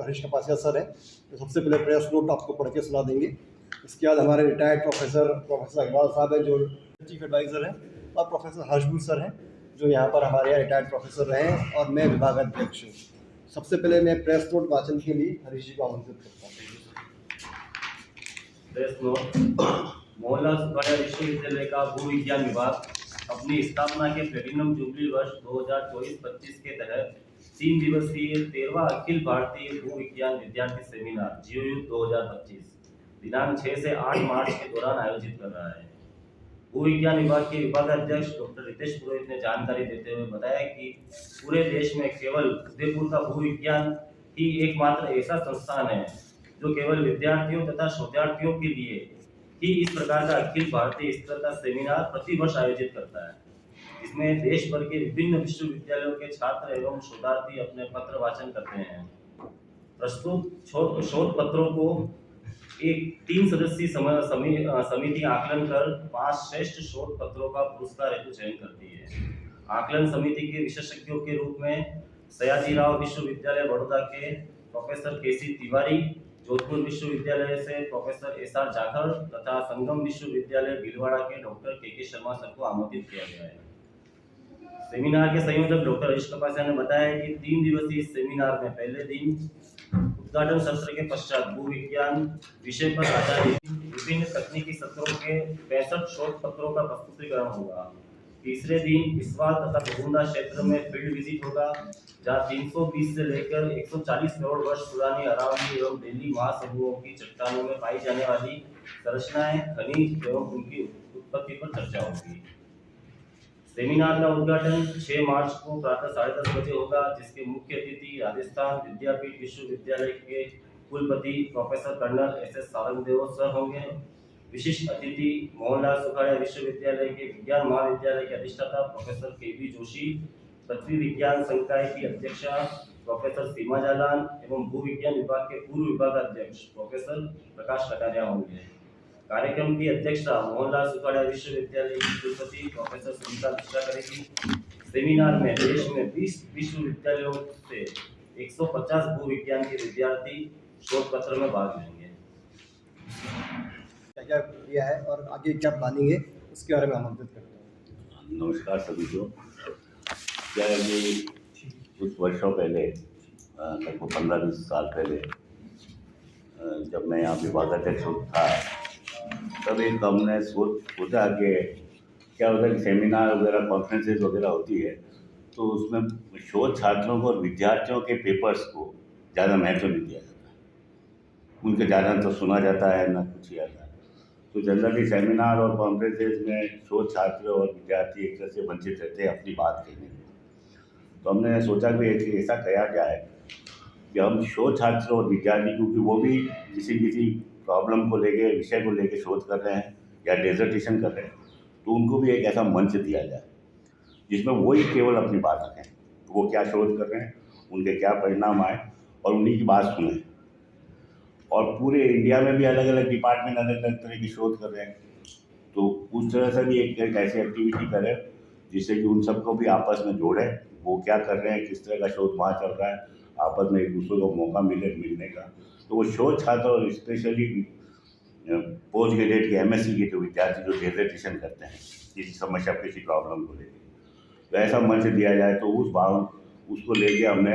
Harish कपासिया sir हैं, तो सबसे पहले प्रेस नोट आपको पढ़ के सुना देंगे। इसके बाद हमारे रिटायर्ड प्रोफेसर इकबाल साहब हैं, जो चीफ एडवाइज़र हैं, और प्रोफेसर हर्षबुल सर हैं, जो यहाँ पर हमारे यहाँ रिटायर्ड प्रोफेसर रहे हैं, और मैं विभागाध्यक्ष हूँ। सबसे पहले मैं प्रेस नोट वाचन के लिए हरीश जी को आमंत्रित करता हूँ। Press note. मोहनलाल सुखाड़िया विश्वविद्यालय का भू विज्ञान विभाग अपनी स्थापना के प्लेटिनम जुबली वर्ष 2024-25 के तहत 3 दिवसीय 13वां अखिल भारतीय भू विज्ञान विद्यार्थी सेमिनार जीओयुग 2025 दिनांक 6 से 8 मार्च के दौरान आयोजित कर रहा है। भू विज्ञान विभाग के विभागाध्यक्ष डॉक्टर रितेश पुरोहित ने जानकारी देते हुए बताया कि पूरे देश में केवल उदयपुर का भू विज्ञान ही एकमात्र ऐसा संस्थान है जो केवल विद्यार्थियों तथा शोधार्थियों के लिए ही इस प्रकार का अखिल भारतीय स्तर का सेमिनार प्रतिवर्ष आयोजित करता है। इसमें देश भर के विभिन्न विश्वविद्यालयों के छात्र एवं शोधार्थी अपने पत्र वाचन करते हैं। प्रस्तुत शोध पत्रों को एक 3 सदस्यीय समिति आकलन कर 5 श्रेष्ठ शोध पत्रों का पुरस्कार हेतु चयन करती है। आकलन समिति के विशेषज्ञों के रूप में सयाजीराव विश्वविद्यालय बड़ौदा के प्रोफेसर केसी तिवारी, जोधपुर विश्वविद्यालय से प्रोफेसर एसआर जाखड़ तथा संगम विश्वविद्यालय भीलवाड़ा के डॉक्टर के शर्मा सर को आमंत्रित किया गया है। सेमिनार के संयोजक डॉक्टर हरीश कपासिया ने बताया कि 3 दिवसीय सेमिनार में पहले दिन उद्घाटन सत्र के पश्चात भू विज्ञान विषय पर आधारित विभिन्न तकनीकी सत्रों के 65 शोध पत्रों का प्रस्तुतिकरण होगा। तीसरे दिन इस्वाल तथा भगुंडा क्षेत्र में फील्ड विजिट होगा, जहां 320 से लेकर 140 करोड़ वर्ष पुरानी अरावली एवं दिल्ली महासमुद्रों की चट्टानों में पाई जाने वाली संरचनाएं, खनिज एवं उनकी उत्पत्ति पर चर्चा होगी। सेमिनार का उद्घाटन 6 मार्च को प्रातः 10:30 बजे होगा, जिसके मुख्य अतिथि राजस्थान विद्यापीठ विश्वविद्यालय के कुलपति professor colonel S Sarangdev sir होंगे। विशिष्ट अतिथि मोहनलाल सुखाड़िया विश्वविद्यालय के विज्ञान महाविद्यालय के अधिष्ठाता प्रोफेसर के.बी. जोशी, पृथ्वी विज्ञान संकाय की अध्यक्षा प्रोफेसर सीमा जालान एवं भू विज्ञान विभाग के पूर्व विभागाध्यक्ष प्रोफेसर प्रकाश कटारिया होंगे। कार्यक्रम की अध्यक्षता मोहनलाल सुखाड़िया विश्वविद्यालय की कुलपति प्रोफेसर सुनीता मिश्रा करेगी। सेमिनार में देश में 20 विश्वविद्यालयों से 150 भू विज्ञान के विद्यार्थी शोध पत्र में भाग लेंगे। क्या किया है और आगे क्या प्लानिंग है, उसके बारे में आमंत्रित करता हूँ। नमस्कार सभी को। क्या है कि कुछ वर्षों पहले, लगभग 15-20 साल पहले, जब मैं यहाँ विभागाध्यक्ष था, तब एक हमने सोचा कि क्या होता है कि सेमिनार वगैरह, कॉन्फ्रेंसेस वगैरह होती है, तो उसमें शोध छात्रों को और विद्यार्थियों के पेपर्स को ज़्यादा महत्व नहीं दिया जाता, उनके ज़्यादा तो सुना जाता है ना कुछ ही आता है। तो जनरली सेमिनार और कॉन्फ्रेंसेस में शोध छात्र और विद्यार्थी एक तरह से वंचित रहते हैं अपनी बात कहने में। तो हमने सोचा कि ऐसा किया जाए कि हम शोध छात्र और विद्यार्थी, क्योंकि वो भी किसी प्रॉब्लम को लेके, विषय को लेके शोध कर रहे हैं या डेजर्टेशन कर रहे हैं, तो उनको भी एक ऐसा मंच दिया जाए जिसमें वो ही केवल अपनी बात रखें, वो क्या शोध कर रहे हैं, उनके क्या परिणाम आए, और उन्हीं की बात सुने। और पूरे इंडिया में भी अलग अलग डिपार्टमेंट अलग अलग तरह की शोध कर रहे हैं, तो उस तरह से भी एक ऐसी एक्टिविटी करें जिससे कि उन सबको भी आपस में जोड़े, वो क्या कर रहे हैं, किस तरह का शोध वहाँ चल रहा है, आपस में एक दूसरे को मौका मिलने का। तो वो शोध छात्र और स्पेशली पोस्ट ग्रेजुएट के MSc के जो विद्यार्थी जो डेजर्टेशन करते हैं किसी समस्या, किसी प्रॉब्लम को लेकर, तो ऐसा मंच दिया जाए। तो उसको लेके हमने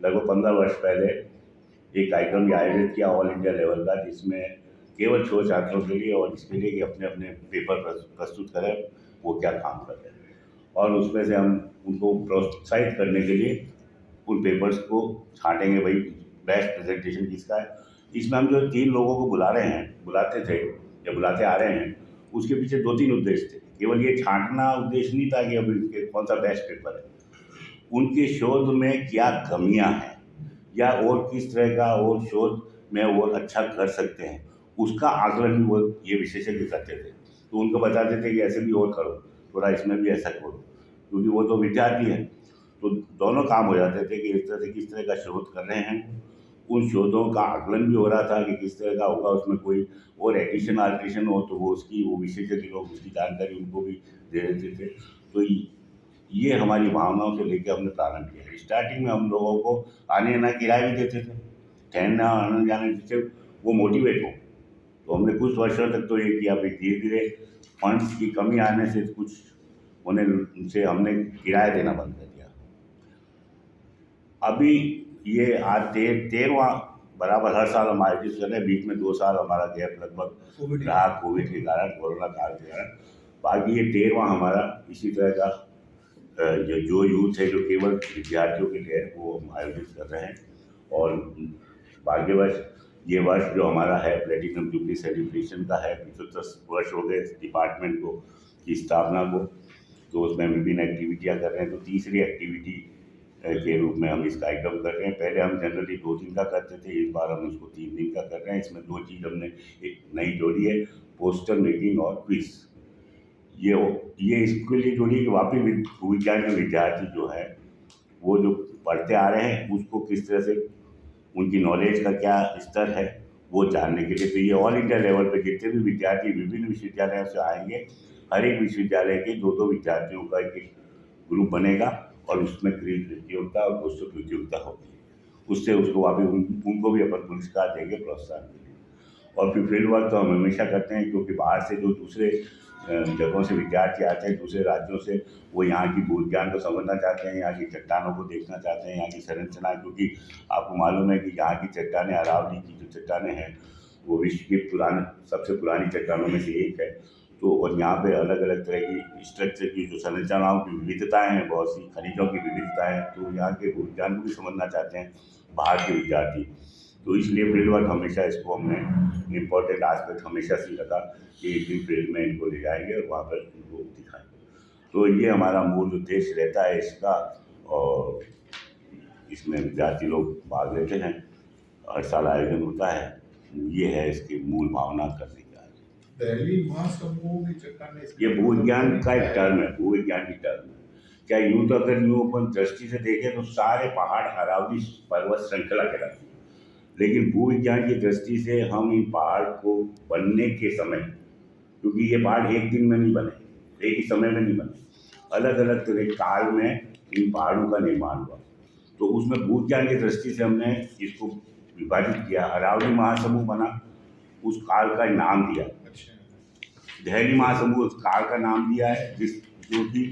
लगभग 15 वर्ष पहले एक कार्यक्रम आयोजित किया ऑल इंडिया लेवल का, जिसमें केवल शोध छात्रों के लिए और इसके लिए कि अपने अपने पेपर प्रस्तुत करें वो क्या काम कर रहे हैं, और उसमें से हम उनको प्रोत्साहित करने के लिए उन पेपर्स को छांटेंगे, भाई बेस्ट प्रेजेंटेशन किसका है। इसमें हम जो 3 लोगों को बुलाते थे या बुलाते आ रहे हैं, उसके पीछे 2-3 उद्देश्य थे। केवल ये छांटना उद्देश्य नहीं था कि अब इनके कौन सा बेस्ट पेपर है, उनके शोध में क्या कमियां हैं या और किस तरह का और शोध में वो अच्छा कर सकते हैं, उसका आकलन भी वो ये विशेषज्ञ करते थे। तो उनको बताते थे कि ऐसे भी और करो, थोड़ा इसमें भी ऐसा करो, क्योंकि वो तो विद्यार्थी हैं, तो दोनों काम हो जाते थे कि इस तरह से किस तरह का शोध कर रहे हैं, उन शोधों का आकलन भी हो रहा था कि किस तरह का होगा, उसमें कोई और एडिशन आल्ट्रेशन हो तो वो विशेषज्ञ लोग उसकी जानकारी उनको भी दे देते थे। तो ये हमारी भावनाओं से लेकर हमने प्रारंभ किया। स्टार्टिंग में हम लोगों को आने ना किराया भी देते थे ठहरना आने जाने जिससे वो मोटिवेट हो। तो हमने कुछ वर्षों तक तो ये किया, फिर धीरे धीरे फंड्स की कमी आने से कुछ होने से हमने किराया देना बंद कर दिया। अभी ये आज 13वां बराबर हर साल हम आयोजित कर रहे हैं। बीच में 2 साल हमारा गैप लगभग रहा कोविड के कारण, कोरोना काल के कारण। बाकी ये 13वां हमारा इसी तरह का जो यूथ है, जो केवल विद्यार्थियों के लिए है, वो हम आयोजित कर रहे हैं। और भाग्यवश ये वर्ष जो हमारा है प्लेटिनम जुबली सेलिब्रेशन का है, 75 वर्ष हो गए डिपार्टमेंट को की स्थापना को, तो उसमें विभिन्न एक्टिविटियाँ कर रहे हैं। तो तीसरी एक्टिविटी के रूप में हम इसका आइटम कर रहे हैं। पहले हम जनरली 2 दिन का करते थे, इस बार हम इसको 3 दिन का कर रहे हैं। इसमें 2 चीज़ हमने एक नई जोड़ी है, पोस्टर मेकिंग और क्विज। ये इसके लिए जोड़ी कि वापिस विज्ञान के विद्यार्थी जो है वो जो पढ़ते आ रहे हैं उसको किस तरह से उनकी नॉलेज का क्या स्तर है वो जानने के लिए। तो ये ऑल इंडिया लेवल पे जितने भी विद्यार्थी विभिन्न विश्वविद्यालयों से आएंगे, हर एक विश्वविद्यालय के 2-2 विद्यार्थियों का एक ग्रुप बनेगा और उसमें क्विज प्रतियोगिता और पोस्टर प्रतियोगिता होगी। उससे उसको वापिस उनको भी अपन पुरस्कार देंगे, प्रोत्साहन देंगे। और फिर फील्ड वर्क तो हम हमेशा करते हैं, क्योंकि बाहर से जो दूसरे जगहों से विद्यार्थी आते हैं, दूसरे राज्यों से, वो यहाँ की भूविज्ञान को समझना चाहते हैं, यहाँ की चट्टानों को देखना चाहते हैं, यहाँ की संरचना, क्योंकि आपको मालूम है कि यहाँ की चट्टानें, अरावली की जो चट्टानें हैं वो विश्व की सबसे पुरानी चट्टानों में से एक है। तो और यहाँ पे अलग अलग तरह की स्ट्रक्चर की जो संरचनाओं की विविधताएँ हैं, बहुत सी खनिजों की विविधताएँ हैं, तो यहाँ के भूविज्ञान को भी समझना चाहते हैं बाहर के विद्यार्थी। तो इसलिए फील्ड वर्क हमेशा इसको हमने इम्पोर्टेंट आस्पेक्ट हमेशा से रखा कि एक दिन फील्ड में इनको ले जाएंगे और वहाँ पर इनको दिखाएंगे। तो ये हमारा मूल उद्देश्य रहता है इसका, और इसमें विद्यार्थी लोग भाग लेते हैं, हर साल आयोजन होता है। ये है इसकी मूल भावना करने का। दिल्ली महासमूह की चट्टानें, ये भूविज्ञान का एक टर्म है, भूविज्ञान की टर्म है। क्या यूँ तो अगर यूँ अपन दृष्टि से देखें तो सारे पहाड़ अरावली पर्वत श्रृंखला कहलाती है, लेकिन भूविज्ञान की दृष्टि से हम इन पहाड़ को बनने के समय, क्योंकि ये पहाड़ एक दिन में नहीं बने, एक ही समय में नहीं बने, अलग अलग तरह काल में इन पहाड़ों का निर्माण हुआ। तो उसमें भूविज्ञान की दृष्टि से हमने इसको विभाजित किया। अरावली महासमूह बना, उस काल का नाम दिया। दिल्ली महासमूह उस काल का नाम दिया है जो कि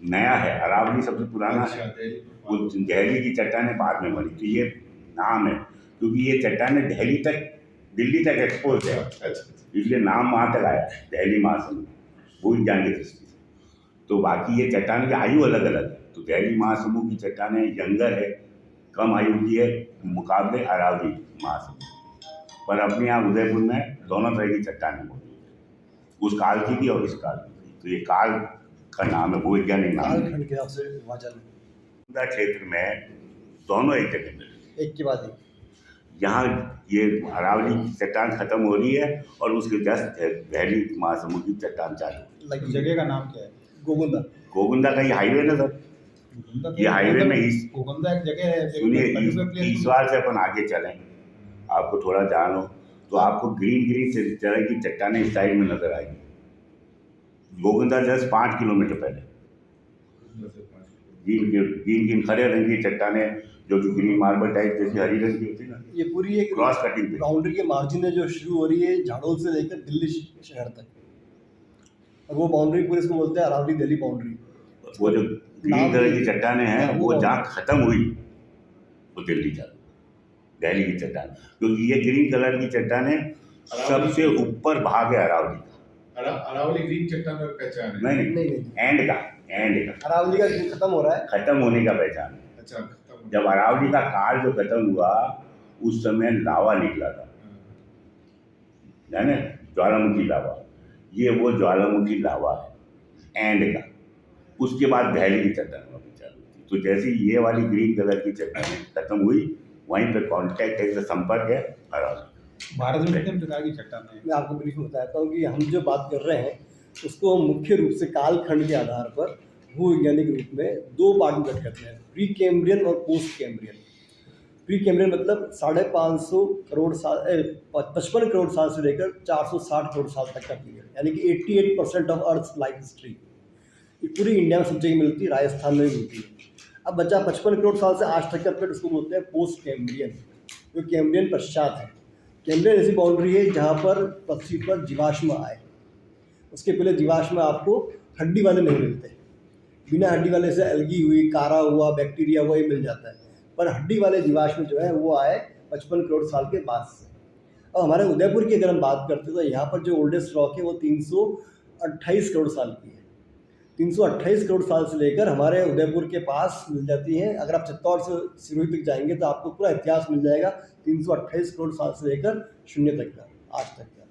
नया है। अरावली सबसे पुराना है, वो दिल्ली की चट्टानें बाद में बनी, तो ये नाम है, क्योंकि ये चट्टानें दिल्ली तक एक्सपोज है, इसलिए नाम वहाँ तक आया, दिल्ली महासमूह भूविज्ञान की दृष्टि से। तो बाकी ये चट्टानों की आयु अलग अलग है। तो दिल्ली महासमूह की चट्टानें यंगर है, कम आयु की है मुकाबले अरावली महासमूह। पर अपने यहाँ उदयपुर में दोनों तरह की चट्टानें मौजूद है, उस काल की भी और इस काल की। तो ये काल का नाम है, भूवैज्ञानिक नाम है। कालखंड के हिसाब से विभाजन क्षेत्र में दोनों एक जगह में, एक के बाद एक। यहाँ ये अरावली की चट्टान खत्म हो रही है और उसके जस्ट दिल्ली महासमूह की चट्टान चालू। लाइक जगह का नाम क्या है? गोगुंदा। गोगुंदा का ये हाईवे ना सर, ये हाईवे में ही गोगुंदा एक जगह है। सुनिए, इस बार से अपन आगे चलें, आपको थोड़ा जानो तो आपको ग्रीन तरह की चट्टानें इस साइड में नजर आएगी। गोगुंदा जस्ट 5 किलोमीटर पहले ग्रीन हरे रंग की चट्टानें, जो कि ग्रीन मार्बल टाइप जैसी हरी रंग की होती है ना, ये पूरी एक क्रॉस कटिंग पे बाउंड्री के मार्जिन है जो शुरू हो रही है झाड़ोल से लेकर दिल्ली शहर तक, और वो बाउंड्री पूरी इसको बोलते हैं अरावली दिल्ली बाउंड्री। वो जो ग्रीन कलर की चट्टानें हैं वो जहाँ खत्म हुई वो दिल्ली की चट्टान, क्योंकि ये ग्रीन कलर की चट्टानें सबसे ऊपर भाग है अरावली का। अरावली ग्रीन चट्टान का पहचान है? नहीं, एंड का अरावली का खत्म हो रहा है, खत्म होने का पहचान है। अच्छा, जब अरावली का काल जो खत्म हुआ उस समय लावा निकला था, जाने ज्वालामुखी लावा, ये वो ज्वालामुखी लावा है एंड का। उसके बाद दिल्ली की चट्टान वापस चालू थी। तो जैसे ये वाली ग्रीन कलर की चट्टान खत्म हुई, वहीं पे कांटेक्ट है, संपर्क है अरावली। भारत में कितने प्रकार की चट्टानें हैं? मैं आपको ब्रीफ में बताता हूँ कि हम जो बात कर रहे हैं उसको हम मुख्य रूप से कालखंड के आधार पर भूवैज्ञानिक रूप में 2 पार्ट में कट करते हैं, प्री कैम्ब्रियन और पोस्ट कैम्ब्रियन। प्री कैम्ब्रियन मतलब 550 करोड़ साल 55 करोड़ साल से लेकर 460 करोड़ साल तक का पीरियड, यानी कि 88% ऑफ अर्थ लाइफ हिस्ट्री। ये पूरी इंडिया में सब जगह मिलती है, राजस्थान में भी मिलती है। अब बचा 55 करोड़ साल से आज तक का पीरियड, उसको बोलते हैं पोस्ट कैम्ब्रियन। जो कैम्ब्रियन पश्चात है। कैम्ब्रियन ऐसी बाउंड्री है जहाँ पर पृथ्वी पर जीवाश्म आए। उसके पहले जीवाश्म आपको हड्डी वाले नहीं मिलते। बिना हड्डी वाले से एल्गी हुई, कारा हुआ, बैक्टीरिया हुआ, ये मिल जाता है, पर हड्डी वाले जीवाश्म जो है वो आए 55 करोड़ साल के बाद से। अब हमारे उदयपुर की अगर हम बात करते हैं तो यहाँ पर जो ओल्डेस्ट रॉक है वो 328 करोड़ साल की है। 328 करोड़ साल से लेकर हमारे उदयपुर के पास मिल जाती हैं। अगर आप चित्तौड़ से सिरोही तक जाएंगे तो आपको पूरा इतिहास मिल जाएगा 328 करोड़ साल से लेकर शून्य तक का, आज तक का।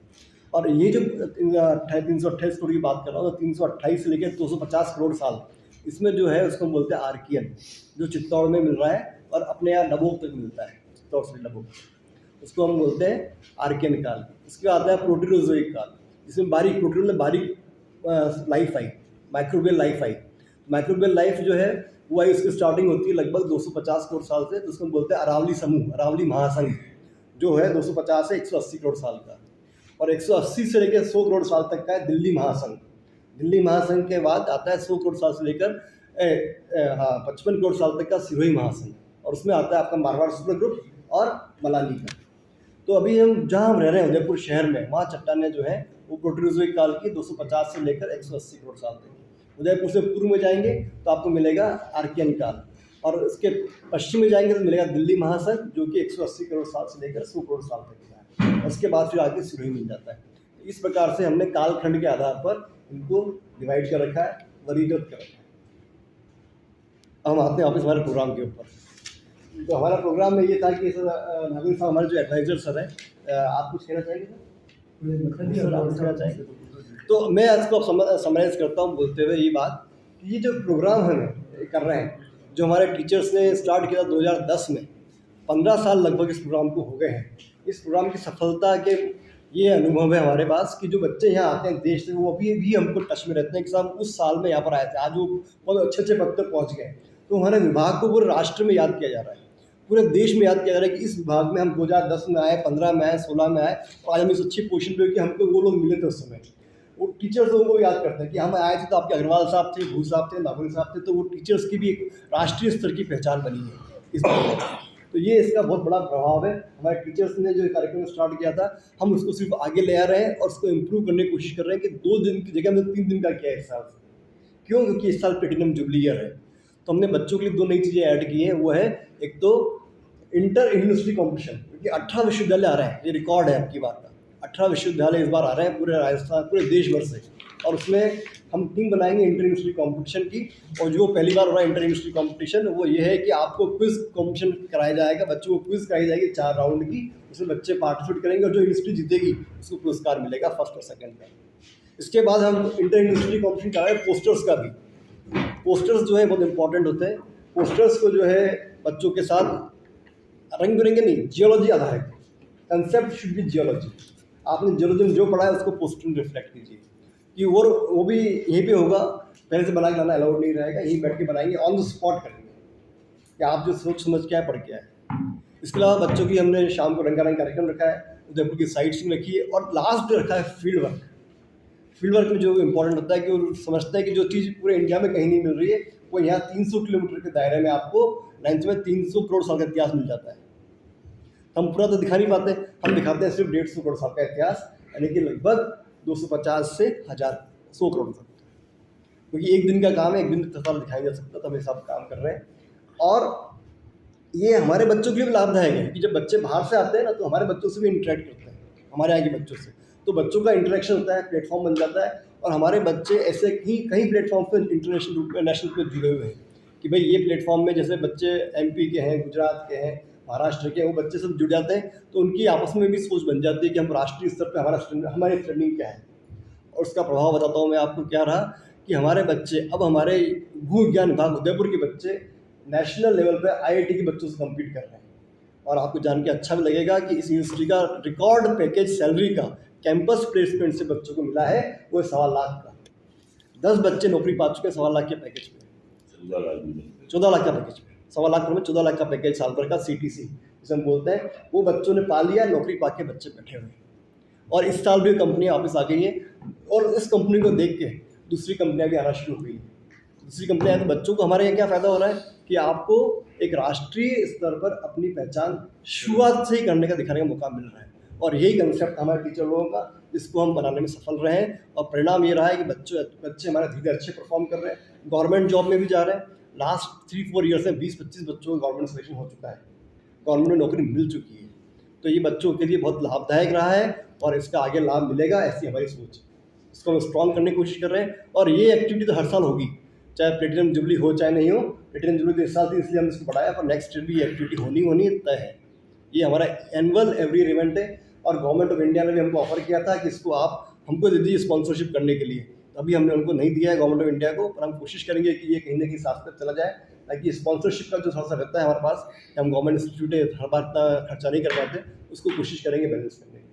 और ये जो 328 करोड़ की बात कर रहा हूँ, तो 328 से लेकर 250 करोड़ साल, इसमें जो है उसको बोलते हैं आर्कियन, जो चित्तौड़ में मिल रहा है और अपने यहाँ डबोक तक मिलता है, चित्तौड़ से डबोक, उसको हम बोलते हैं आर्कियन काल। इसके बाद आता है प्रोटीरोजोइक काल, जिसमें बारीक life I, microbial life I. Microbial life जो है वो आई, उसकी स्टार्टिंग होती है लगभग 250 करोड़ साल से, तो उसको बोलते हैं अरावली समूह, अरावली महासंघ, जो है 250 से 180 करोड़ साल का। और 180 से लेकर 100 करोड़ साल तक का है दिल्ली महासंघ। दिल्ली महासंघ के बाद आता है 100 करोड़ साल से लेकर 55 करोड़ साल तक का सिरोही महासंघ, और उसमें आता है आपका मारवाड़ सुपर ग्रुप और मलानी का। तो अभी हम जहाँ हम रह रहे हैं उदयपुर शहर में, वहाँ चट्टानें जो है वो प्रोटीरोजोइक काल की 250 से लेकर 180 करोड़ साल तक। उदयपुर से पूर्व में जाएंगे तो आपको मिलेगा आर्कियन काल, और इसके पश्चिम में जाएंगे तो मिलेगा दिल्ली महासंघ, जो कि 180 करोड़ साल से लेकर 100 करोड़ साल तक का है। उसके बाद फिर आगे सिरोही मिल जाता है। इस प्रकार से हमने कालखंड के आधार पर इनको डिवाइड कर रखा है, वर्गीकृत कर रखा है। अब हम आते हैं वापस हमारे प्रोग्राम के ऊपर। तो हमारा प्रोग्राम में ये था कि नागरिक साहब हमारे जो एडवाइजर सर हैं, आप कुछ कहना चाहेंगे सर? आप कुछ कहना चाहेंगे? तो मैं इसको समराइज करता हूँ बोलते हुए ये बात कि ये जो प्रोग्राम हम कर रहे हैं, जो हमारे टीचर्स ने स्टार्ट किया 2010 में, 15 साल लगभग इस प्रोग्राम को हो गए हैं। इस प्रोग्राम की सफलता के ये अनुभव है हमारे पास कि जो बच्चे यहाँ आते हैं देश से, वो अभी भी हमको टच में रहते हैं कि साहब उस साल में यहाँ पर आए थे, आज वो बहुत अच्छे पद तक पहुँच गए। तो हमारे विभाग को पूरे राष्ट्र में याद किया जा रहा है, पूरे देश में याद किया जा रहा है कि इस विभाग में हम 2010 में आए, 15 में आए, 16 में आए, और आज हम इस अच्छी पोजीशन पे कि हमको वो लोग मिले थे उस समय। वो टीचर्स लोगों को याद करते हैं कि हम आए थे तो आपके अग्रवाल साहब थे, भू साहब थे, नागौरी साहब थे, तो वो टीचर्स की भी एक राष्ट्रीय स्तर की पहचान बनी है इस बात। तो ये इसका बहुत बड़ा प्रभाव है। हमारे टीचर्स ने जो कार्यक्रम स्टार्ट किया था, हम उसको सिर्फ आगे ले आ रहे हैं और उसको इम्प्रूव करने की कोशिश कर रहे हैं कि 2 दिन की जगह में 3 दिन का किया है इस साल से। क्यों? क्योंकि इस साल प्लेटिनम जुबली ईयर है। तो हमने बच्चों के लिए 2 नई चीज़ें ऐड की हैं। वो है एक तो इंटर यूनिवर्सिटी कॉम्पिटिशन, क्योंकि 18 विश्वविद्यालय आ रहे हैं, ये रिकॉर्ड है आपकी बात का। 18 विश्वविद्यालय इस बार आ रहे हैं पूरे राजस्थान, पूरे देश भर से, और उसमें हम टीम बनाएंगे इंटर यूनिवर्सिटी कॉम्पिटिशन की। और जो पहली बार हो रहा है इंटर यूनिवर्सिटी कॉम्पिटिशन, वो ये है कि आपको क्विज कॉम्पिटिशन कराया जाएगा, बच्चों को क्विज कराई जाएगी 4 राउंड की, उसमें बच्चे पार्टिसिपेट करेंगे और जो यूनिवर्सिटी जीतेगी उसको पुरस्कार मिलेगा फर्स्ट और सेकेंड का। इसके बाद हम इंटर यूनिवर्सिटी कॉम्पिटिशन करा रहे हैं पोस्टर्स का भी। पोस्टर्स जो है बहुत इंपॉर्टेंट होते हैं। पोस्टर्स को जो है बच्चों के साथ रंग बिरंगे नहीं, जियोलॉजी आधारित, कंसेप्ट शुड बी जियोलॉजी। आपने जियोलॉजी में जो पढ़ा है उसको पोस्टर में रिफ्लेक्ट कीजिए कि वो भी यहीं पे होगा। पहले से बना के लाना अलाउड नहीं रहेगा, यहीं बैठ के बनाएंगे, ऑन द स्पॉट करेंगे कि आप जो सोच समझ के आए, पढ़ के आए। इसके अलावा बच्चों की हमने शाम को रंगारंग कार्यक्रम रखा है, उदयपुर की साइट सीइंग रखी है, और लास्ट रखा है फील्ड वर्क। फील्ड वर्क में जो इम्पोर्टेंट होता है कि वो समझते हैं कि जो चीज़ पूरे इंडिया में कहीं नहीं मिल रही है, वो यहाँ 300 किलोमीटर के दायरे में आपको लाइन में 300 करोड़ साल का इतिहास मिल जाता है। हम पूरा तो दिखा नहीं पाते, हम दिखाते हैं सिर्फ 150 करोड़ साल का इतिहास, यानी कि लगभग 250 से 100 करोड़ तक, क्योंकि एक दिन का काम है, एक दिन का साल दिखाया जा सकता, तो हम ये सब काम कर रहे हैं। और ये हमारे बच्चों के लिए भी लाभदायक है कि जब बच्चे बाहर से आते हैं ना, तो हमारे बच्चों से भी इंटरेक्ट करते हैं, हमारे यहाँ के बच्चों से, तो बच्चों का इंटरेक्शन होता है, प्लेटफॉर्म बन जाता है। और हमारे बच्चे ऐसे कई प्लेटफॉर्म पर इंटरनेशनल रूप में, नेशनल पे जुड़े हुए हैं कि भाई ये प्लेटफॉर्म में जैसे बच्चे MP के हैं, गुजरात के हैं, महाराष्ट्र के, वो बच्चे सब जुड़ जाते हैं, तो उनकी आपस में भी सोच बन जाती है कि हम राष्ट्रीय स्तर पर हमारी स्टैंडिंग क्या है। और उसका प्रभाव बताता हूँ मैं आपको क्या रहा कि हमारे बच्चे, अब हमारे भू विज्ञान विभाग उदयपुर के बच्चे नेशनल लेवल पर IIT के बच्चों से कम्पीट कर रहे हैं। और आपको जान के अच्छा भी लगेगा कि इस यूनिवर्सिटी का रिकॉर्ड पैकेज सैलरी का कैंपस प्लेसमेंट से बच्चों को मिला है, वो 1.25 लाख का। 10 बच्चे नौकरी पा चुके हैं 1.25 लाख के पैकेज पे, 14 लाख का पैकेज पे, 1.25 लाख में 14 लाख का पैकेज साल भर का CTC जिसे हम बोलते हैं, वो बच्चों ने पा लिया, नौकरी पा के बच्चे बैठे हुए हैं। और इस साल भी कंपनियाँ वापस आ गई हैं, और इस कंपनी को देख के दूसरी कंपनियाँ भी आना शुरू हुई हैं। दूसरी कंपनियाँ, तो बच्चों को हमारे यहाँ क्या फ़ायदा हो रहा है कि आपको एक राष्ट्रीय स्तर पर अपनी पहचान शुरुआत से ही करने का दिखाने का मौका मिल रहा है। और यही कंसेप्ट हमारे टीचर लोगों का, इसको हम बनाने में सफल रहे हैं और परिणाम ये रहा है कि बच्चे हमारे धीरे अच्छे परफॉर्म कर रहे हैं, गवर्नमेंट जॉब में भी जा रहे हैं। लास्ट 3-4 ईयर्स में 20-25 बच्चों को गवर्नमेंट सिलेक्शन हो चुका है, गवर्नमेंट में नौकरी मिल चुकी है। तो ये बच्चों के लिए बहुत लाभदायक रहा है और इसका आगे लाभ मिलेगा, ऐसी हमारी सोच है। इसको हम स्ट्रॉन्ग करने की कोशिश कर रहे हैं और ये एक्टिविटी तो हर साल होगी, चाहे प्लेटिनम जुबली हो चाहे नहीं हो। प्लेटिनम जुबली तो इस साल थी इसलिए हमने इसको बढ़ाया, पर नेक्स्ट ईयर भी ये एक्टिविटी होनी तय है। ये हमारा एनुअल एवरी इवेंट है और गवर्नमेंट ऑफ इंडिया ने भी हमको ऑफर किया था कि इसको आप हमको दे दीजिए स्पॉन्सरशिप करने के लिए। अभी हमने उनको नहीं दिया है गवर्नमेंट ऑफ इंडिया को, पर हम कोशिश करेंगे कि ये कहीं ना कहीं साथ चला जाए, ताकि स्पॉन्सरशिप का जो थोड़ा सा रहता है हमारे पास कि हम गवर्नमेंट इंस्टीट्यूट है हर बार इतना खर्चा नहीं कर पाते, उसको कोशिश करेंगे बैलेंस करने की।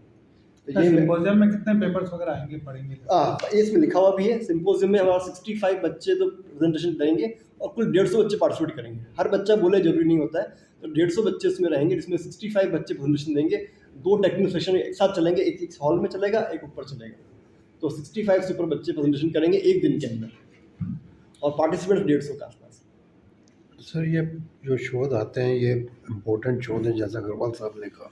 तो ये सिंपोजियम में कितने पेपर्स वगैरह आएंगे पढ़ेंगे? इसमें लिखा हुआ भी है, सिंपोजियम में हमारा 65 बच्चे तो प्रेजेंटेशन देंगे और कुल 150 बच्चे पार्टिसिपेट करेंगे। हर बच्चा बोले जरूरी नहीं होता है, तो 150 बच्चे इसमें रहेंगे, जिसमें 65 बच्चे प्रेजेंटेशन देंगे। 2 टेक्निकल सेशन एक साथ चलेंगे, एक हॉल में चलेगा, एक ऊपर चलेगा। तो 65 से ऊपर बच्चे प्रेजेंटेशन करेंगे एक दिन के अंदर और पार्टिसिपेंट्स 150 के आसपास। सर ये जो शोध आते हैं ये इम्पोर्टेंट शोध हैं, जैसा अग्रवाल साहब ने कहा,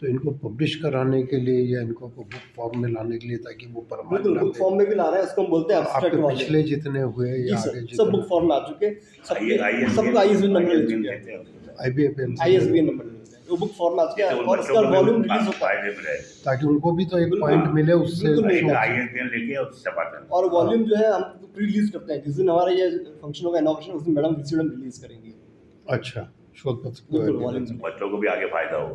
तो इनको पब्लिश कराने के लिए या इनको बुक फॉर्म में लाने के लिए, ताकि वो बिल्कुल बुक फॉर्म में भी ला रहे हैं, उसको हम बोलते हैं एब्स्ट्रैक्ट आपके वाले। पिछले जितने हुए या जी आगे सर, सब बुक फॉर्म में आ चुके हैं, सबको ISBN नंबर मिल चुके हैं, IBFM ISBN नंबर मिलते हैं, वो बुक फॉर्म में आ चुके हैं और इसका वॉल्यूम रिलीज होता है, ताकि उनको भी तो एक बिल्कुल, पॉइंट मिले उससे। बिल्कुल मिलेगा। ISBN लेके और छपाते हैं। और वॉल्यूम जो है हम प्री रिलीज करते हैं, जिस दिन हमारा ये फंक्शन होगा इनॉग्रेशन, उस दिन मैडम रिलीज करेंगी। अच्छा, शोध पत्र बिल्कुल वॉल्यूम बच्चों को भी आगे फायदा हो।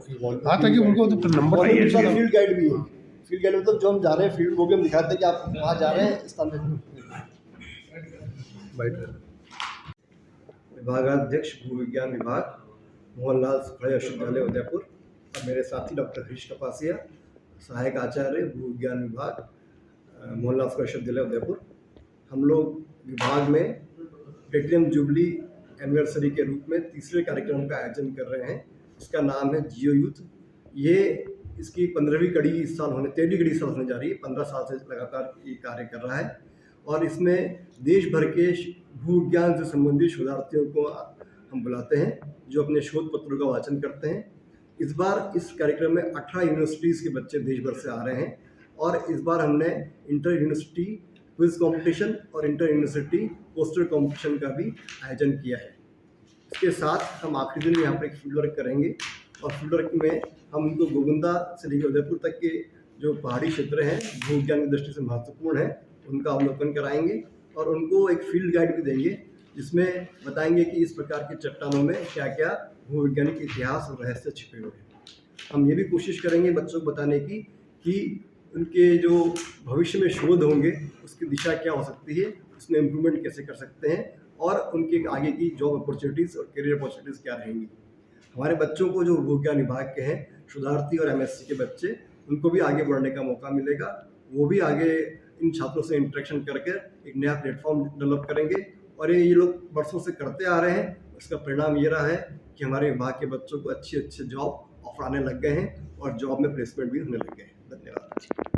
हाँ, ताकि उनको तो नंबर फील्ड गाइड भी है। फील्ड गाइड मतलब जो हम जा रहे हैं फील्ड, वो भी हम दिखाते हैं कि आप वहाँ जा रहे हैं इस स्थान बैठ। विभागाध्यक्ष भू विज्ञान विभाग, मोहनलाल सुखड़े विश्वविद्यालय उदयपुर, और मेरे साथी डॉक्टर हरीश कपासिया, सहायक आचार्य भू विज्ञान विभाग, मोहनलाल सुखड़े विश्वविद्यालय उदयपुर। हम लोग विभाग में प्लेटिनम जुबली एनिवर्सरी के रूप में तीसरे कार्यक्रम का आयोजन कर रहे हैं। इसका नाम है जियो यूथ। ये इसकी 15वीं कड़ी इस साल 13वीं कड़ी इस साल होने जा रही है। 15 साल से लगातार ये कार्य कर रहा है और इसमें देश भर के भू विज्ञान से संबंधित शोधार्थियों को हम बुलाते हैं, जो अपने शोध पत्रों का वाचन करते हैं। इस बार इस कार्यक्रम में 18 यूनिवर्सिटीज़ के बच्चे देश भर से आ रहे हैं और इस बार हमने इंटर यूनिवर्सिटी क्विज कंपटीशन और इंटर यूनिवर्सिटी पोस्टर कंपटीशन का भी आयोजन किया है। इसके साथ हम आखिरी दिन यहाँ पर एक फील्ड वर्क करेंगे और फील्ड वर्क में हम उनको गोविंदा से लेकर उदयपुर तक के जो पहाड़ी क्षेत्र हैं भू विज्ञान की दृष्टि से महत्वपूर्ण है, उनका अवलोकन कराएंगे और उनको एक फील्ड गाइड भी देंगे, जिसमें बताएंगे कि इस प्रकार की चट्टानों में क्या क्या भूवैज्ञानिक इतिहास और रहस्य छिपे हुए हैं। हम ये भी कोशिश करेंगे बच्चों को बताने की कि उनके जो भविष्य में शोध होंगे उसकी दिशा क्या हो सकती है, उसमें इम्प्रूवमेंट कैसे कर सकते हैं और उनके आगे की जॉब अपॉर्चुनिटीज़ और करियर अपॉर्चुनिटीज़ क्या रहेंगी। हमारे बच्चों को जो भूविज्ञान विभाग के हैं शोधार्थी और MSc के बच्चे, उनको भी आगे बढ़ने का मौका मिलेगा। वो भी आगे इन छात्रों से इंटरेक्शन करके एक नया प्लेटफॉर्म डेवलप करेंगे और ये लोग बरसों से करते आ रहे हैं। उसका परिणाम ये रहा है कि हमारे विभाग के बच्चों को अच्छे जॉब ऑफर आने लग गए हैं और जॉब में प्लेसमेंट भी होने लग गए हैं। धन्यवाद।